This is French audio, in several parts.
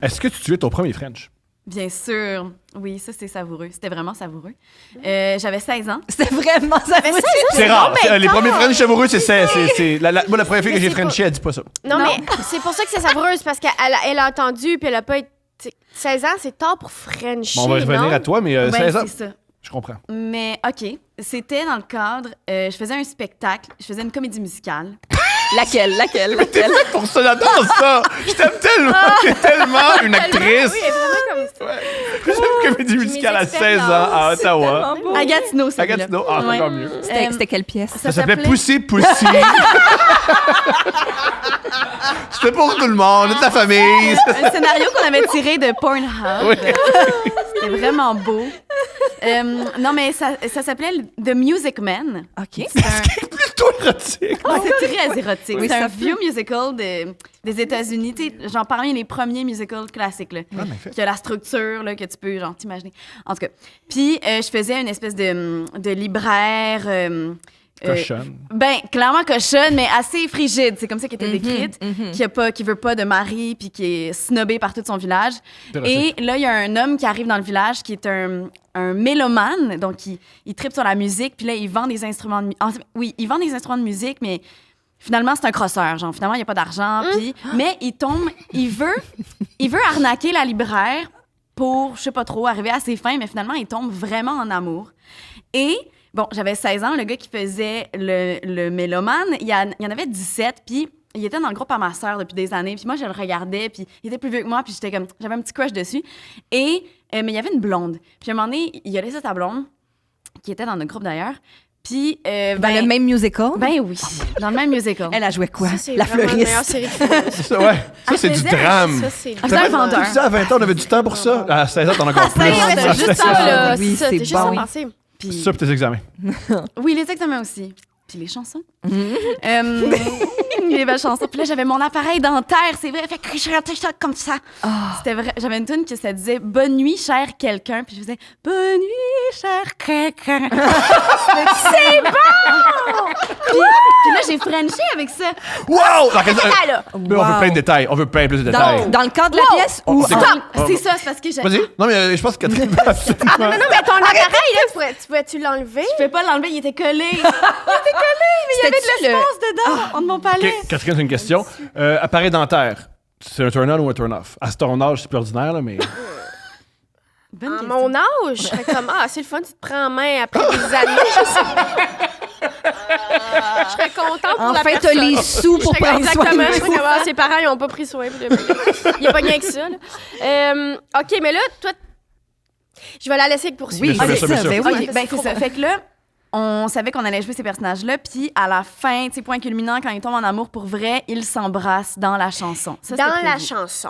Est-ce que tu tuais ton premier French? Bien sûr. Oui, ça, c'est savoureux. C'était vraiment savoureux. J'avais 16 ans. C'était vraiment savoureux. C'est rare. Les premiers French savoureux, c'est Ah! moi, la première fille que j'ai Frenchée, elle dit pas ça. Non, mais c'est pour ça que c'est savoureux, c'est parce qu'elle a entendu, puis elle a pas été... 16 ans, c'est tard pour Frencher, Bon, on va revenir non? à toi, mais Ben, 16 ans, c'est ça. je comprends. Mais OK, c'était dans le cadre... je faisais un spectacle, je faisais une comédie musicale. Laquelle? T'es faite pour ça, j'adore ça! Je t'aime tellement! T'es tellement une actrice! Oui, elle est vraiment comme ça. Je faisais une comédie musicale à 16 ans à Ottawa. À Gatineau, ça. À Gatineau, c'est encore mieux. C'était quelle pièce? Ça s'appelait Poussy Poussy. C'était pour tout le monde, toute la famille. Un scénario qu'on avait tiré de Pornhub. Oui. C'était vraiment beau. Non, mais ça s'appelait The Music Man. OK. Plutôt érotique. Oh, c'est très érotique. Oui, c'est un ça vieux musical des États-Unis. Tu sais, genre parmi les premiers musicals classiques. Là, qui a la structure là, que tu peux genre t'imaginer. En tout cas. Puis, je faisais une espèce de libraire... Cochonne. Ben, clairement cochonne, mais assez frigide. C'est comme ça qu'elle était décrite. Qui veut pas de mari, puis qui est snobé par tout son village. Et là, il y a un homme qui arrive dans le village qui est un mélomane. Donc, il tripe sur la musique. Puis là, il vend des instruments de musique. Oui, il vend des instruments de musique, mais finalement, c'est un crosseur. Genre, finalement, il n'y a pas d'argent. Mais il veut arnaquer la libraire pour, je sais pas trop, arriver à ses fins. Mais finalement, il tombe vraiment en amour. Et... Bon, j'avais 16 ans, le gars qui faisait le mélomane, il y en avait 17, puis il était dans le groupe à ma sœur depuis des années, puis moi, je le regardais, puis il était plus vieux que moi, puis j'avais un petit crush dessus. Mais il y avait une blonde. Puis à un moment donné, il a laissé sa blonde, qui était dans notre groupe d'ailleurs, puis... Dans le même musical? Ben oui, dans le même musical. Elle a joué quoi? Ça, c'est La vraiment fleuriste. meilleure série de films. Ça, ouais. Ça, c'est du drame. Ça, c'est... C'est un vendeur. Tu sais, à 20 ans, on avait du temps pour ça. À 16 ans, t'en as encore plus. À 16 ans, T'as juste ça, là. Oui, C'est ça, c'est t'as juste bon. à penser. Puis, Ça, puis tes examens. oui, les examens aussi. Puis les chansons. Les belles chansons. Puis là, j'avais mon appareil dentaire, c'est vrai. Fait que je chantais ça comme ça. C'était vrai. J'avais une tune qui ça disait « Bonne nuit, cher quelqu'un ». Puis je faisais « Bonne nuit, cher quelqu'un ». C'est bon! Puis là, j'ai frenché avec ça. Wow! Dans quel- là. Mais on veut plein de détails. On veut plein plus de détails. Dans le cadre de la pièce ou... C'est- C'est ça, c'est parce que j'ai... Vas-y. Non, mais je pense que Catherine va absolument... Non, mais ton appareil, là, tu pouvais-tu l'enlever? Je pouvais pas l'enlever, il était collé. Il était collé, mais il y avait de l'espace dedans, de mon palais. OK, Catherine, c'est une question. Appareil dentaire, c'est un turn-on ou un turn-off? À ton âge, c'est plus ordinaire, là, mais... Bonne À question. mon âge, je serais comme, c'est le fun, tu te prends en main après des années. Je serais contente pour la Enfin, t'as personne. les sous pour Je serais prendre soin exactement, de je serais comme, ses parents, ils n'ont pas pris soin. Il a pas gagné avec ça. Là. OK, mais là, toi, je vais la laisser poursuivre. Bien sûr, bien sûr, bien sûr. ben oui. OK, ben c'est ça. Fait que là, on savait qu'on allait jouer ces personnages-là, puis à la fin, tu sais, point culminant, quand ils tombent en amour pour vrai, ils s'embrassent dans la chanson. Ça, c'était Dans la prévu. chanson.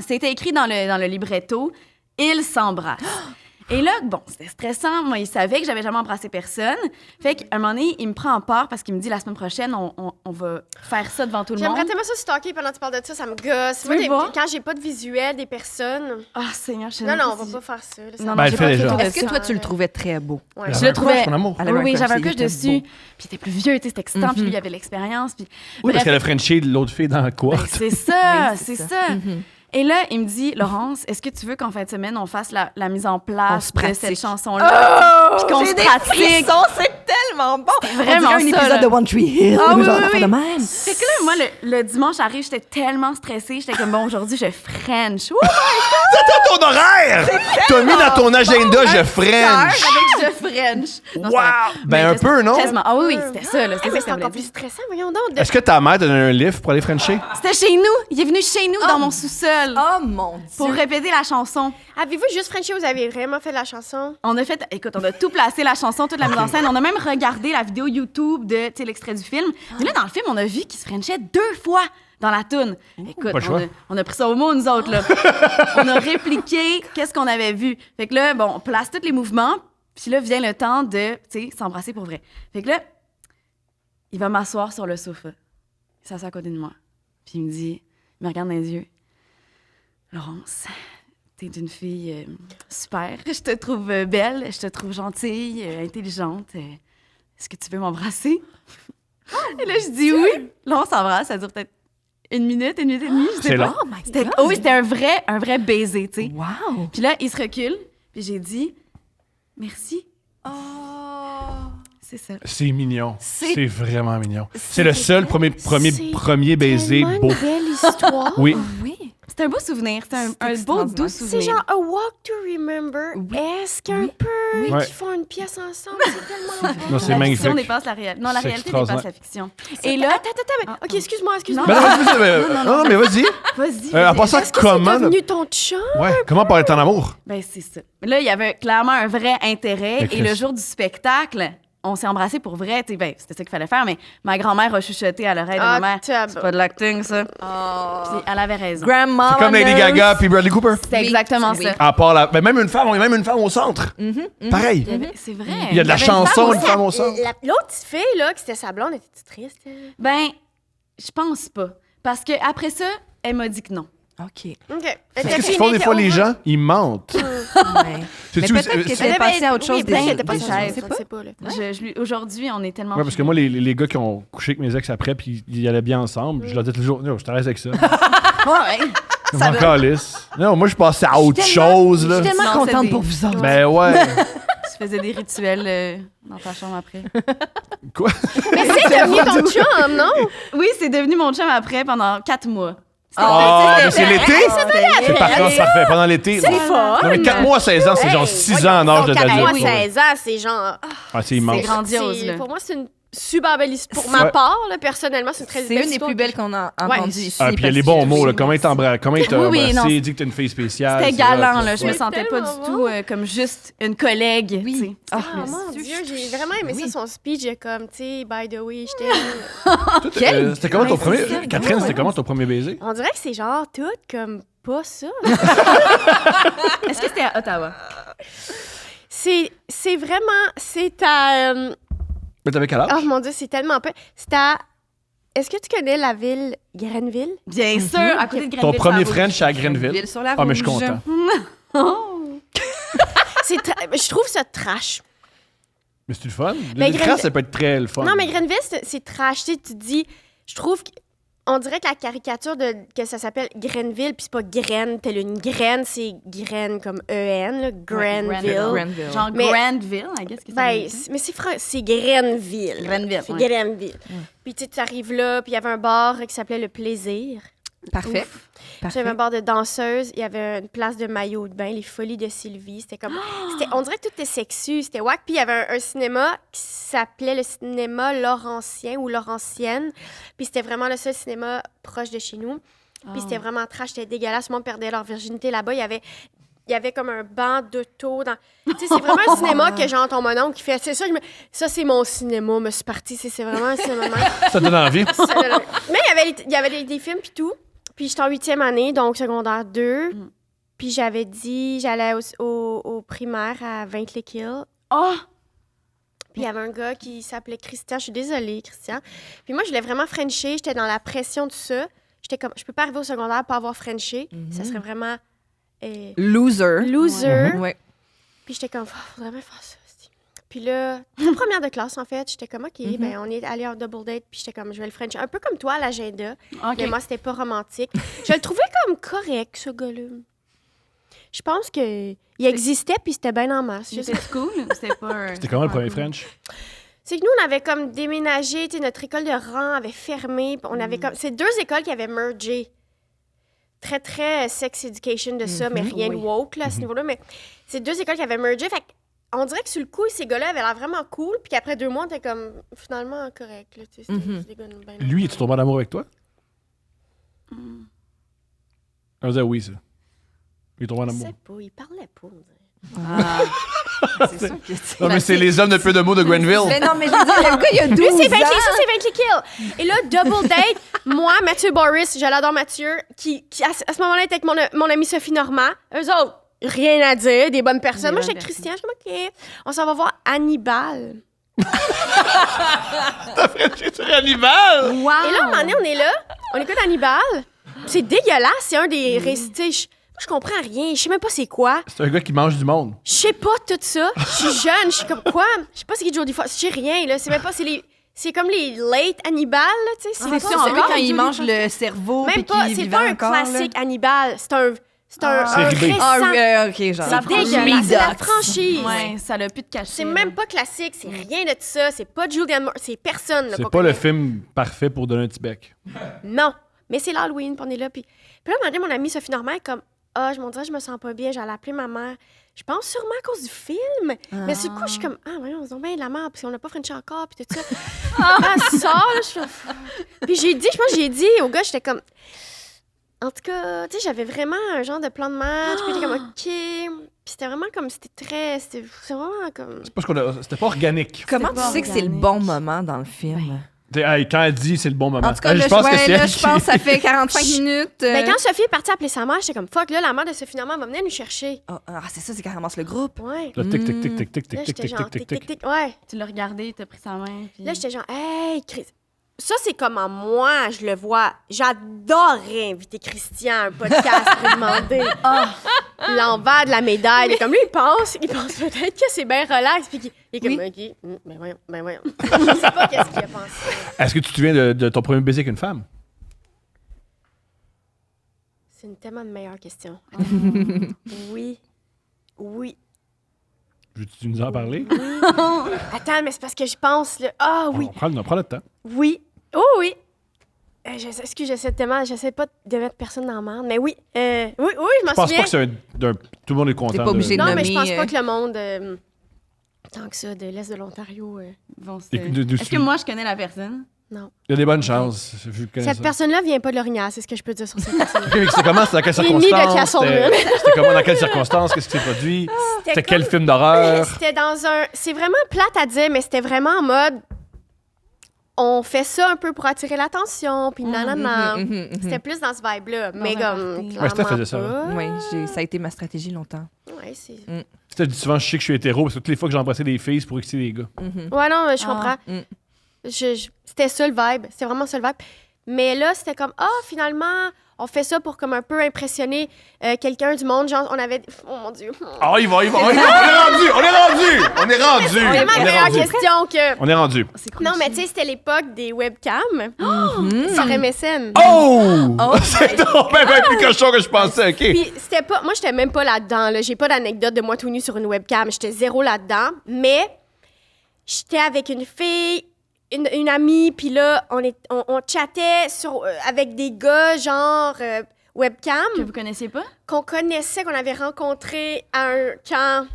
C'était écrit dans le libretto, ils s'embrassent. Et là, bon, c'était stressant. Moi, il savait que j'avais jamais embrassé personne. Fait qu'à un moment donné, il me prend en part parce qu'il me dit la semaine prochaine, on va faire ça devant tout le monde. J'aimerais tellement ça stalker pendant que tu parles de ça, ça me gosse. Tu veux voir? Quand j'ai pas de visuel des personnes... Ah, Seigneur, je sais Non, pas non, on si- va pas faire ça. Là, ça Non, me- Ben, elle j'ai fait pas de déjà. photo de Est-ce que ça. toi, tu le trouvais très beau? Ouais. Elle Je avait le un trouvais. crush, mon amour. Elle avait Oui, un j'avais un crush, crush il était dessus. beau. Puis il était plus vieux, tu sais, c'était excitant. Puis lui, il avait l'expérience. Puis... Oui, parce qu'elle a Frenché l'autre fille dans la cour. Ben, c'est ça, Oui, c'est c'est ça. Et là, il me dit, Laurence, est-ce que tu veux qu'en fin de semaine, on fasse la mise en On place se de pratique. cette chanson-là? Puis qu'on se pratique. C'est tellement bon! vraiment On dirait un ça, épisode là. de One Tree Hill. Ah oui, genre oui, d'affaires oui. de même. Fait que là, moi, le dimanche arrive, j'étais tellement stressée. J'étais comme, bon, aujourd'hui, je French. Ouh, C'est ton horaire! T'as mis dans ton agenda, je French. avec je French. Non, c'est Wow! vrai. Ben, Mais un peu, non? Quasiment. Ah oui, oui, c'était ça, là. Ah, C'était mais ça c'est que ça encore plus voulait dire. stressant, voyons donc. Est-ce que ta mère t'a donné un livre pour aller Frencher? C'était chez nous. Il est venu chez nous, dans mon sous-sol, Oh mon Dieu! pour répéter la chanson. Avez-vous juste Frenché ou vous avez vraiment fait la chanson? On a fait, écoute, on a tout placé, la chanson, toute la mise en scène. On a même regardé la vidéo YouTube de, tu sais, l'extrait du film. Mais là, dans le film, on a vu qu'il se frenchait 2 fois dans la toune. Écoute, pas le choix. on a pris ça au mot, nous autres, là. On a répliqué qu'est-ce qu'on avait vu. Fait que là, bon, on place tous les mouvements. Puis là, vient le temps de, tu sais, s'embrasser pour vrai. Fait que là, il va m'asseoir sur le sofa. Il s'assoit à côté de moi. Puis il me dit, il me regarde dans les yeux. Laurence, t'es une fille super. Je te trouve belle, je te trouve gentille, intelligente. Est-ce que tu veux m'embrasser? Et là, je dis oui. Là, on s'embrasse, ça dure peut-être une minute et demie, je sais C'est pas. long. Oh my C'était, God. oh oui, c'était un vrai baiser, tu sais. Wow. Puis là, il se recule, puis j'ai dit merci. Oh. C'est ça. C'est mignon. C'est- C'est vraiment mignon. C'est le seul premier baiser tellement beau. une belle histoire. Oui. Oui. C'est un beau souvenir. C'est un beau, extraordinaire. doux C'est souvenir. genre a walk to remember. Oui. Est-ce qu'un peu Oui. Ouais. qui font une pièce ensemble, c'est tellement Non, bon. c'est La magnifique. fiction dépasse la réalité. Non, la C'est réalité extraordinaire. dépasse la fiction. Et là, Attends, mais... OK, excuse-moi. Ben non, non, mais vas-y. vas-y. En vas-y. passant, Est-ce que comment... c'est devenu ton chum? Ouais, comment parler en amour? Ben, c'est ça. Là, il y avait clairement un vrai intérêt. Mais Et le Chris- jour du spectacle, on s'est embrassés pour vrai. Tu sais, ben, c'était ça qu'il fallait faire, mais ma grand-mère a chuchoté à l'oreille de ma mère. C'est pas de l'acting, ça. Puis elle avait raison. Grandma. C'est comme Lady Gaga puis Bradley Cooper. C'est exactement Oui. ça. À part la... Ben, même une femme, il y a même une femme au centre. Pareil. Il y avait- C'est vrai. Il y a de la avait une femme chanson, aussi. une femme au centre. L'autre petite fille, là, qui c'était sa blonde, était triste? Ben, je pense pas. Parce que après ça, elle m'a dit que non. OK. OK. Qu'est-ce qu'ils font des fois, les gens? Ils mentent. Ouais. Mais peut-être qu'elle était passée à autre chose. Peut-être qu'elle était des- pas des- sa je sais pas. sais pas, là. Aujourd'hui, on est tellement. Ouais, parce que moi, les gars qui ont couché avec mes ex après, puis ils allaient bien ensemble, je leur disais toujours, non, je t'arrête avec ça. Ouais. Je m'en calisse. Non, moi, je passais à autre chose, là. Je suis tellement Non, contente c'est pour des- vous autres. Ben ouais. Tu faisais des rituels dans ta chambre après. Quoi? Mais c'est devenu ton chum, non? Oui, c'est devenu mon chum après pendant 4 mois. Ah, mais c'est l'été? C'était- C'est parfait, c'est parfait. Pendant l'été. C'est Non, fun! mais 4 mois, 16 ans, c'est genre 6 ans en âge de Moi, d'adulte. 16 ans, c'est genre... Ah, c'est immense. C'est grandiose, c'est- là. Pour moi, c'est une super belle histoire. Pour ma Ouais. part, là, personnellement, c'est une très C'est belle une des histoire. plus belles qu'on a Ouais. entendues ici. Ah, puis il y a parce les que- bons mots, là. Oui, Comment il t'a Oui, oui, non, embrassé, dit que t'es une fille spéciale. C'était c'est hot, galant, là. Je me C'est sentais pas tellement du tout comme juste une collègue. Oui. tu sais. Ah, Ah, mon Dieu, j'ai vraiment aimé ça, son speech, comme, tu sais, by the way, j'étais... Toi, c'était comment ton Ouais, premier... c'est ça. Catherine, Ouais, c'était ouais. comment ton premier baiser? On dirait que c'est genre tout comme pas ça. Est-ce que c'était à Ottawa? C'est vraiment... C'est à... Mais t'avais quel âge? Oh mon Dieu, c'est tellement peu. C'est à... Est-ce que tu connais la ville Grenville? Bien sûr, à côté de Ton Grenville. premier ça French, c'est à Grenville. Ville sur la Ah, mais je suis rouge. content. Oh. Je trouve ça trash. Mais c'est le fun. Mais Les traces, ça peut être très le fun. Non, mais Grenville, c'est trash. Tu sais, tu te dis... Je trouve que... On dirait que la caricature que ça s'appelle Grenville, puis c'est pas graine, telle une graine, c'est graine comme E-N, là, Grenville. Grenville. Genre Mais- Grandville, I guess que ça Ben, veut dire. mais c'est Grenville. Grenville, C'est ouais. Grenville. Puis tu sais, tu arrives là, puis il y avait un bar qui s'appelait Le Plaisir. Parfait. J'avais un bar de danseuses, il y avait une place de maillot de bain, les folies de Sylvie. C'était comme. On dirait que tout était sexu, c'était wack. Puis il y avait un cinéma qui s'appelait le cinéma Laurentien ou Laurentienne. Puis c'était vraiment le seul cinéma proche de chez nous. Puis c'était vraiment trash, c'était dégueulasse. Tout le monde perdait leur virginité là-bas. Il y avait comme un banc d'auto dans. Tu sais, c'est vraiment un cinéma que genre ton mononcle qui fait. C'est ça, ça c'est mon cinéma, me suis partie. C'est vraiment un cinéma. Ça te donne envie. Mais il y avait des films puis tout. Puis j'étais en 8e année, donc secondaire 2. Puis j'avais dit, j'allais au primaire à Vaincles-les-Kills. Oh! Puis il y avait un gars qui s'appelait Christian. Je suis désolée, Christian. Puis moi, je voulais vraiment frencher. J'étais dans la pression de ça. J'étais comme, je peux pas arriver au secondaire et pas avoir frenché. Ça serait vraiment Loser. loser. Ouais. Puis j'étais comme, faudrait bien faire ça. c'ti. Puis là, en première de classe, en fait, j'étais comme, OK, ben on est allé en double date. Puis j'étais comme, je vais le frencher. Un peu comme toi à l'agenda. OK. Mais moi, c'était pas romantique. Je le trouvais comme correct, ce gars-là. Je pense qu'il existait, puis c'était bien en masse. Je sais C'était cool? C'était pas un... C'était comment le premier French? C'est que nous, on avait comme déménagé, tu sais, notre école de rang avait fermé. Puis on avait comme... C'est 2 écoles qui avaient mergé. Très, très sex education de ça, mais rien de woke, là, à ce niveau-là. Mais c'est 2 écoles qui avaient mergé. Fait on dirait que sur le coup, ces gars-là avaient l'air vraiment cool. Puis qu'après 2 mois, on était comme, finalement, correct, là, tu sais. C'était des gars bien... Lui, es-tu tombé en amour avec toi? On disait oui, ça. Il est tombé en Je amour. sais pas, il parlait pas, on dirait. C'est sûr que c'est. Non, mais c'est les hommes de peu de mots de Grenville. Mais non, mais je veux dire, le gars, il y a 12 Lui, c'est 20 ans. ça, c'est 20 kills. Et là, double date, moi, Mathieu Boris, je l'adore Mathieu, qui à ce moment-là était avec mon amie Sophie Normand. Eux autres, rien à dire, des bonnes personnes. Des Moi, bonnes j'étais Christian, je suis comme, OK, on s'en va voir Hannibal. J'ai sur Hannibal! Wow! Et là, à un moment donné, on est là, on écoute Hannibal. C'est dégueulasse, c'est un des récits, tu sais, je comprends rien, je sais même pas c'est quoi. C'est un gars qui mange du monde. Je sais pas tout ça. Je suis jeune, je suis comme quoi? Je sais pas c'est qui Jodie Foster. Je sais rien, là. C'est même pas. C'est C'est comme les late Hannibal, là, tu sais. C'est pas ça, celui encore quand il Julie mange Foster. le cerveau Même puis pas, qu'il c'est vivant pas un encore, là. classique Hannibal. C'est un Série B. récent. OK, genre. C'est Dégueulasse. C'est la Redux. franchise. Ouais, ça l'a plus de cachet. C'est même pas classique, c'est rien de ça. C'est pas Julianne Moore, c'est personne. là, C'est qu'on pas le connaît. film parfait pour donner un petit bec. Non, mais c'est l'Halloween, puis on est là. Puis là, un moment donné, mon amie Sophie Normand est comme je m'en dirais, je me sens pas bien, j'allais appeler ma mère. Je pense sûrement à cause du film. Mais du coup, je suis comme voyons, on se bien la mère, puis on n'a pas Frenché encore, puis tout ça. Elle sort, là, je suis Puis je pense que j'ai dit au gars, j'étais comme. En tout cas, tu sais, j'avais vraiment un genre de plan de match, puis il était comme OK. Puis c'était vraiment comme, c'était vraiment comme. C'est parce c'était pas organique. Comment C'est tu pas sais que c'est le organique. bon moment dans le film? Hey, quand elle dit, c'est le bon moment. En tout cas, Hey, là, je pense que c'est elle je pense que ça fait 45 minutes. Ben, quand Sophie est partie appeler sa mère, j'étais comme fuck, là, la mère de Sophie Normand va venir nous chercher. C'est ça, c'est quand elle ramasse le groupe. Ouais. Là, tic, tic, tic, tic, tic, Là, tic, j'étais tic, genre tic, tic, tic. Ouais. Tu l'as regardé, t'as pris sa main. Puis... Là, j'étais genre, hey, Chris. Ça, c'est comment moi, je le vois. J'adorerais inviter Christian à un podcast pour lui demander l'envers de la médaille. Et comme lui, il pense peut-être que c'est bien relax. Puis il est comme, OK, ben voyons. Je sais pas qu'est-ce qu'il a pensé. Est-ce que tu te souviens de ton premier baiser avec une femme? C'est une tellement de meilleure question. Oui. Veux-tu nous en parler? Attends, mais c'est parce que je pense, là. Ah oui. On prend le temps. Oui. Oh oui. J'essaie pas de mettre personne dans la merde, mais oui. Oui, je m'en Je pense souviens. pas que c'est tout le monde est content. T'es pas obligé de Non, mais je pense nommer, pas que le monde, tant que ça, de l'Est de l'Ontario, Bon, Est-ce que moi, je connais la personne? non. Il y a des bonnes chances. Vu que Cette personne-là vient pas de l'Orignal, c'est ce que je peux dire sur cette personne. C'est comment? C'était dans quelles Il est né de circonstances? Castleville. C'était comment? Dans quelles circonstances? Qu'est-ce qui s'est produit? C'était quel comme- film d'horreur? C'était dans un... C'est vraiment plate à dire, mais c'était vraiment en mode... On fait ça un peu pour attirer l'attention, puis nanana. C'était plus dans ce vibe-là, mais un comme... party. Ouais, Steph clairement faisait ça, pas. Oui, ça a été ma stratégie longtemps. Ouais, c'est... C'était souvent, je sais que je suis hétéro, parce que toutes les fois que j'embrassais des filles, c'est pour exciter des gars. Ouais, non, mais je Ah. comprends. C'était ça le vibe. C'était vraiment ça le vibe. Mais là, c'était comme, finalement, on fait ça pour comme un peu impressionner quelqu'un du monde. Genre, on avait... Oh mon Dieu. Ah, il va. On est rendu! Vraiment meilleure question que... On est rendu. C'est cool. Non, mais tu sais, c'était l'époque des webcams sur MSN. Oh! C'est donc bien plus cochon que je pensais, OK. Puis c'était pas... Moi, j'étais même pas là-dedans. Là. J'ai pas d'anecdote de moi tout nu sur une webcam. J'étais zéro là-dedans. Mais j'étais avec une fille... Une amie, puis là, on chattait avec des gars, genre webcam, Que vous connaissiez pas? qu'on connaissait, qu'on avait rencontré à un camp.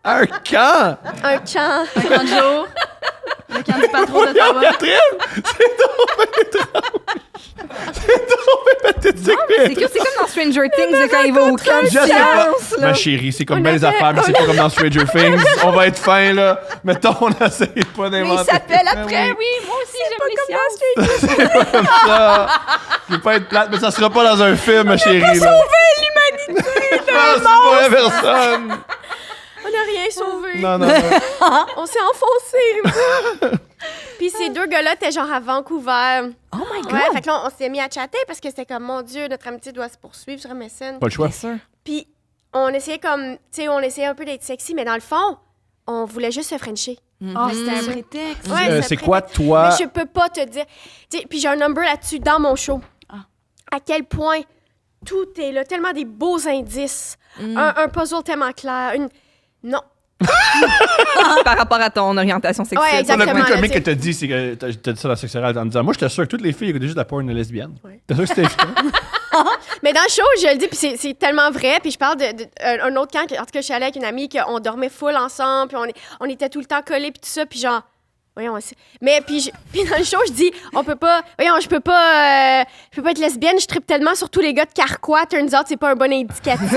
Un camp! Un camp. Un camp de jour. Le camp du patron d'Ottawa. Catherine! C'est comme dans Stranger Things, là, quand il va au camp de Je sais pas. science, là. Ma chérie, c'est comme bien les affaires, mais c'est pas comme dans Stranger Things. On va être fin, là. Mettons, on essaye pas Mais d'inventer. il s'appelle Ben après, oui. oui, moi aussi, j'aime les sciences. Comme ça. Je vais pas être plate, mais ça sera pas dans un film, ma chérie. On a sauvé l'humanité! C'est pas la personne! On n'a rien sauvé. Non. On s'est enfoncé. Puis ces deux gars-là étaient genre à Vancouver. Oh my God! Ouais, fait que là, on s'est mis à chatter parce que c'était comme, mon Dieu, notre amitié doit se poursuivre sur MSN. Pas le choix. Bien sûr. Puis on essayait comme, tu sais, on essayait un peu d'être sexy, mais dans le fond, on voulait juste se frencher. Ah, c'était un prétexte. Ouais, C'est quoi, toi? Mais je peux pas te dire. Tu sais, puis j'ai un number là-dessus dans mon show. À quel point tout est là, tellement des beaux indices, un puzzle tellement clair, non. Par rapport à ton orientation sexuelle. Ouais, Le exactement. plus là, comique tu que t'as dit, c'est que t'as dit ça dans la sexe orale en disant moi, j'étais sûr que toutes les filles écoutaient juste de la porn lesbienne. Ouais. T'es sûr que c'était évident? Mais dans le show, je le dis, puis c'est tellement vrai. Puis je parle d'un autre camp, en tout cas, je suis allée avec une amie, qu'on dormait full ensemble, puis on était tout le temps collés, puis tout ça, puis genre, voyons, mais puis dans le show, je dis, on peut pas, voyons, je peux pas être lesbienne, je trippe tellement sur tous les gars de Carquois, turns out, c'est pas un bon indicatif.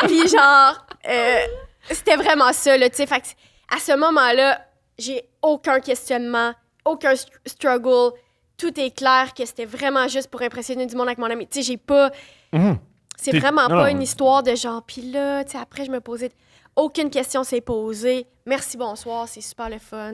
Puis genre, c'était vraiment ça, là, tu sais, fait que à ce moment-là, j'ai aucun questionnement, aucun struggle. Tout est clair que c'était vraiment juste pour impressionner du monde avec mon ami. Tu sais, j'ai pas... C'est T'es- vraiment non, pas non. une histoire de genre... Puis là, tu sais, après, je me posais... Aucune question s'est posée. Merci, bonsoir, c'est super le fun.